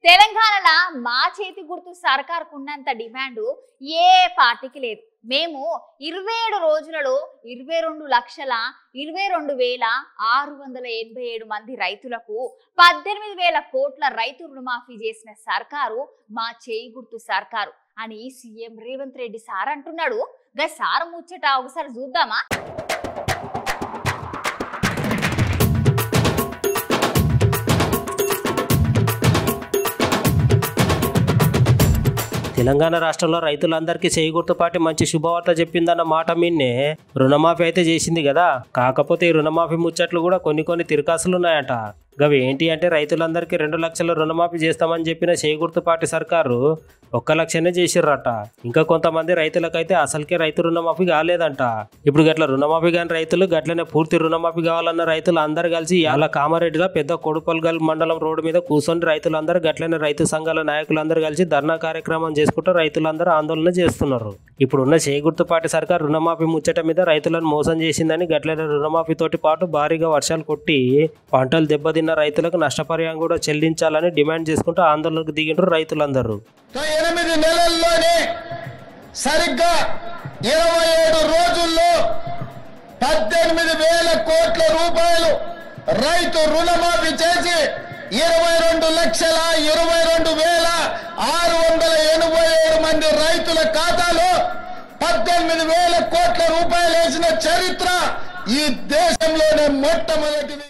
తెలంగాణలో మా చేతి గుర్తు సర్కార్కున్నంత డిమాండ్ ఏ పార్టీకి లేదు. మేము 27 రోజులలో 22,22,687 మంది రైతులకు 18,000 కోట్ల రైతు రుణమాఫీ చేసిన సర్కారు మా చేయి గుర్తు సర్కారు అని సీఎం రేవంత్ రెడ్డి సార్ అంటున్నాడు. గా సార్ ముచ్చట ఒకసారి చూద్దామా? తెలంగాణ రాష్ట్రంలో రైతులందరికీ చేయి గుర్తుపాటి మంచి శుభవార్త చెప్పిందన్న మాట మీన్నే రుణమాఫీ అయితే చేసింది కదా. కాకపోతే ఈ రుణమాఫీ ముచ్చట్లు కూడా కొన్ని తిరకాసులున్నాయట. గవి ఏంటి అంటే రైతులందరికీ 2 లక్షల రుణమాఫీ చేస్తామని చెప్పిన చేయి గుర్తుపాటి సర్కారు 1 లక్షనే చేసిర్రట. ఇంకా కొంతమంది రైతులకైతే అసలుకే రైతు రుణమాఫీ కాలేదంట. ఇప్పుడు గట్ల రుణమాఫీ కాని రైతులు గట్లనే పూర్తి రుణమాఫీ కావాలన్న రైతులు అందరు కలిసి ఇలా కామారెడ్డిలో పెద్ద కొడుపల్గల్ మండలం రోడ్డు మీద కూర్చొని రైతులందరూ గట్లనే రైతు సంఘాల నాయకులందరూ కలిసి ధర్నా కార్యక్రమం చేసుకుంటూ రైతులందరూ ఆందోళన చేస్తున్నారు. ఇప్పుడున్న చేయి గుర్తుపాటి సర్కార్ రుణమాఫీ ముచ్చట మీద రైతులను మోసం చేసిందని గట్లనే రుణమాఫీ తోటి పాటు భారీగా వర్షాలు కొట్టి పంటలు దెబ్బతిన్న రైతులకు నష్టపరిహారం కూడా చెల్లించాలని డిమాండ్ చేసుకుంటూ ఆందోళనకు దిగిండ్రు రైతులందరూ. 8 నెలల్లోనే సరిగ్గా 27 రోజుల్లో 18,000 కోట్ల రూపాయలు రైతు రుణమాఫీ చేసి 22,22,687 మంది రైతుల ఖాతాలో 18,000 కోట్ల రూపాయలు వేసిన చరిత్ర ఈ దేశంలోనే మొట్టమొదటిది.